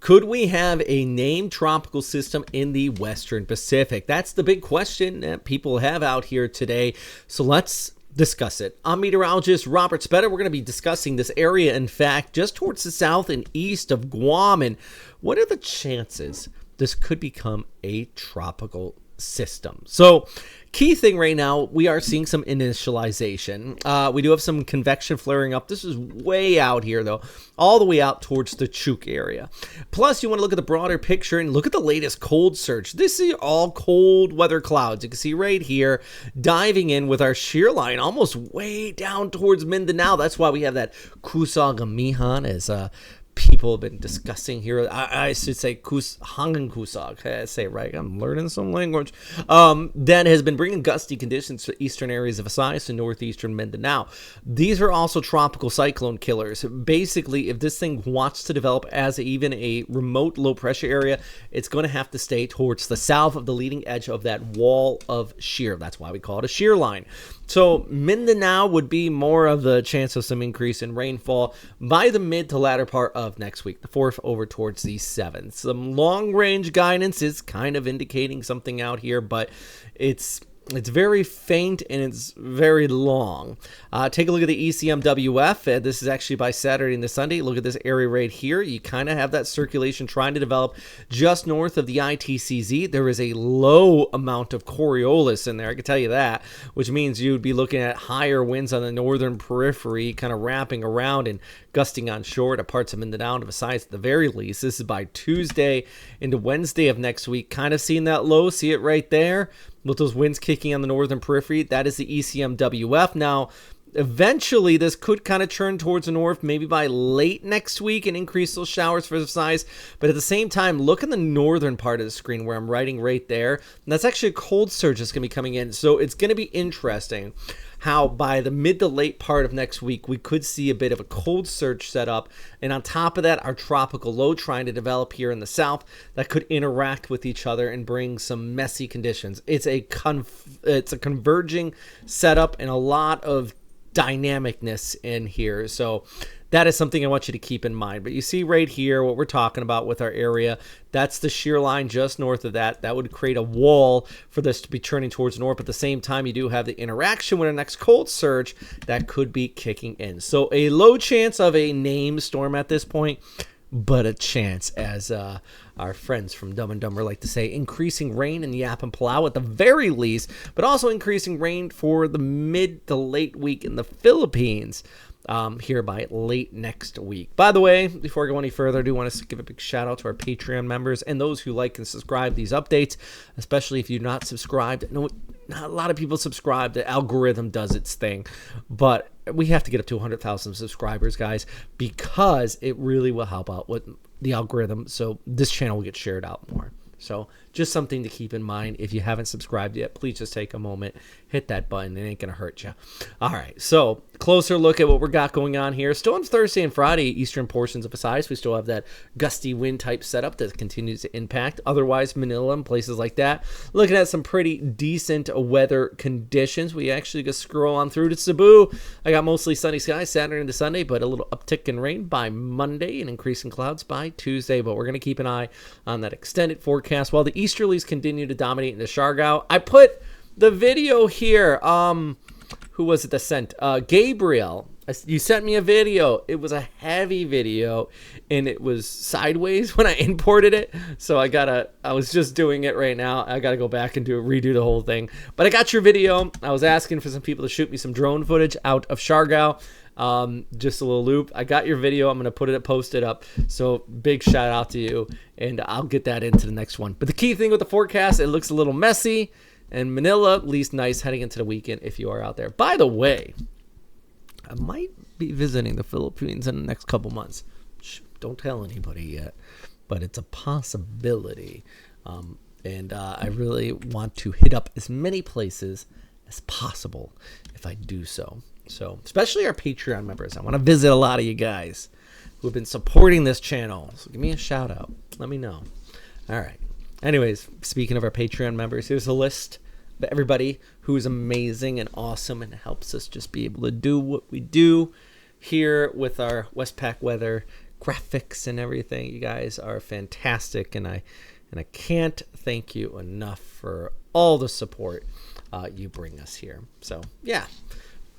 Could we have a named tropical system in the Western Pacific? That's the big question that people have out here today. So let's discuss it. I'm meteorologist Robert Spetta. We're going to be discussing this area, in fact, just towards the south and east of Guam. And what are the chances this could become a tropical system? So key thing right now, we are seeing some initialization. We do have some convection flaring up. This is way out here, though, all the way out towards the Chuk area. Plus, you want to look at the broader picture and look at the latest cold surge. This is all cold weather clouds. You can see right here, diving in with our shear line, almost way down towards Mindanao. That's why we have that Kusag Amihan as people have been discussing here. I should say Hangan Kusag. I say it right. I'm learning some language. That has been bringing gusty conditions to eastern areas of Visayas and northeastern Mindanao. These are also tropical cyclone killers. Basically, if this thing wants to develop as even a remote low pressure area, it's going to have to stay towards the south of the leading edge of that wall of shear. That's why we call it a shear line. So Mindanao would be more of the chance of some increase in rainfall by the mid to latter part of next week, the 4th over towards the 7th. Some long-range guidance is kind of indicating something out here, but it's very faint and it's very long. Take a look at the ECMWF. This is actually by Saturday into Sunday. Look at this area right here. You kind of have that circulation trying to develop just north of the ITCZ. There is a low amount of Coriolis in there, I can tell you that, which means you would be looking at higher winds on the northern periphery, kind of wrapping around and gusting on shore to parts of Mindanao to Visayas at the very least. This is by Tuesday into Wednesday of next week. Kind of seeing that low. See it right there? With those winds kicking on the northern periphery, that is the ECMWF. Now, eventually, this could kind of turn towards the north, maybe by late next week, and increase those showers for the size. But at the same time, look in the northern part of the screen where I'm writing right there. And that's actually a cold surge that's going to be coming in. So it's going to be interesting how by the mid to late part of next week, we could see a bit of a cold surge set up. And on top of that, our tropical low trying to develop here in the south that could interact with each other and bring some messy conditions. It's a converging setup and a lot of dynamicness in here. So that is something I want you to keep in mind. But you see right here what we're talking about with our area. That's the shear line just north of that. That would create a wall for this to be turning towards north. But at the same time, you do have the interaction with our next cold surge that could be kicking in. So a low chance of a named storm at this point, but a chance, as our friends from Dumb and Dumber like to say, increasing rain in Yap and Palau at the very least, but also increasing rain for the mid to late week in the Philippines here by late next week. By the way, before I go any further, I do want to give a big shout out to our Patreon members and those who like and subscribe these updates, especially if you're not subscribed. No, not a lot of people subscribe. The algorithm does its thing, but we have to get up to 100,000 subscribers, guys, because it really will help out with the algorithm. So this channel will get shared out more. So just something to keep in mind. If you haven't subscribed yet, please just take a moment, hit that button. It ain't going to hurt you. All right, so closer look at what we got going on here. Still on Thursday and Friday, eastern portions of Visayas, we still have that gusty wind type setup that continues to impact. Otherwise, Manila and places like that, looking at some pretty decent weather conditions. We actually just scroll on through to Cebu. I got mostly sunny skies Saturday into Sunday, but a little uptick in rain by Monday and increasing clouds by Tuesday. But we're going to keep an eye on that extended forecast while the easterlies continue to dominate in the Siargao. I put the video here. Who was it that sent? Gabriel. You sent me a video. It was a heavy video, and it was sideways when I imported it. So I was just doing it right now. I gotta go back and redo the whole thing. But I got your video. I was asking for some people to shoot me some drone footage out of Siargao. Just a little loop. I got your video. I'm gonna post it up. So big shout out to you, and I'll get that into the next one. But the key thing with the forecast, it looks a little messy. And Manila, at least nice heading into the weekend if you are out there. By the way, I might be visiting the Philippines in the next couple months. Don't tell anybody yet, but it's a possibility. And I really want to hit up as many places as possible if I do so. So, especially our Patreon members. I want to visit a lot of you guys who have been supporting this channel. So give me a shout out. Let me know. All right. Anyways, speaking of our Patreon members, here's a list of everybody who is amazing and awesome and helps us just be able to do what we do here with our Westpac weather graphics and everything. You guys are fantastic, and I can't thank you enough for all the support you bring us here. So yeah,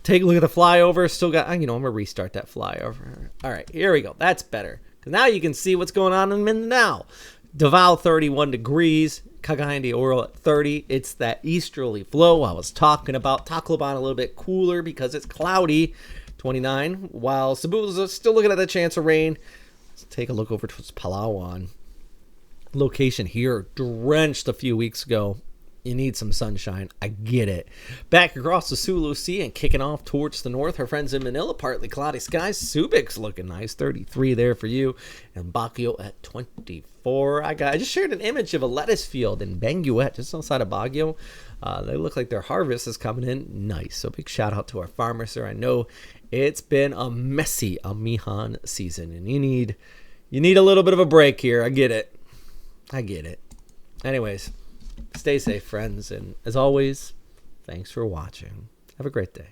take a look at the flyover. Still got, I'm gonna restart that flyover. All right, here we go. That's better, because now you can see what's going on in Mindanao. Davao 31 degrees, Cagayan de Oro at 30. It's that easterly flow I was talking about. Tacloban a little bit cooler because it's cloudy, 29. While Cebu's still looking at the chance of rain. Let's take a look over towards Palawan. Location here drenched a few weeks ago. You need some sunshine. I get it. Back across the Sulu Sea and kicking off towards the north. Our friends in Manila, partly cloudy skies. Subic's looking nice, 33 there for you. And Baguio at 24. I just shared an image of a lettuce field in Benguet, just outside of Baguio. They look like their harvest is coming in nice. So big shout out to our farmers there. I know it's been a messy amihan season, and you need a little bit of a break here. I get it. Anyways, stay safe, friends, and as always, thanks for watching. Have a great day.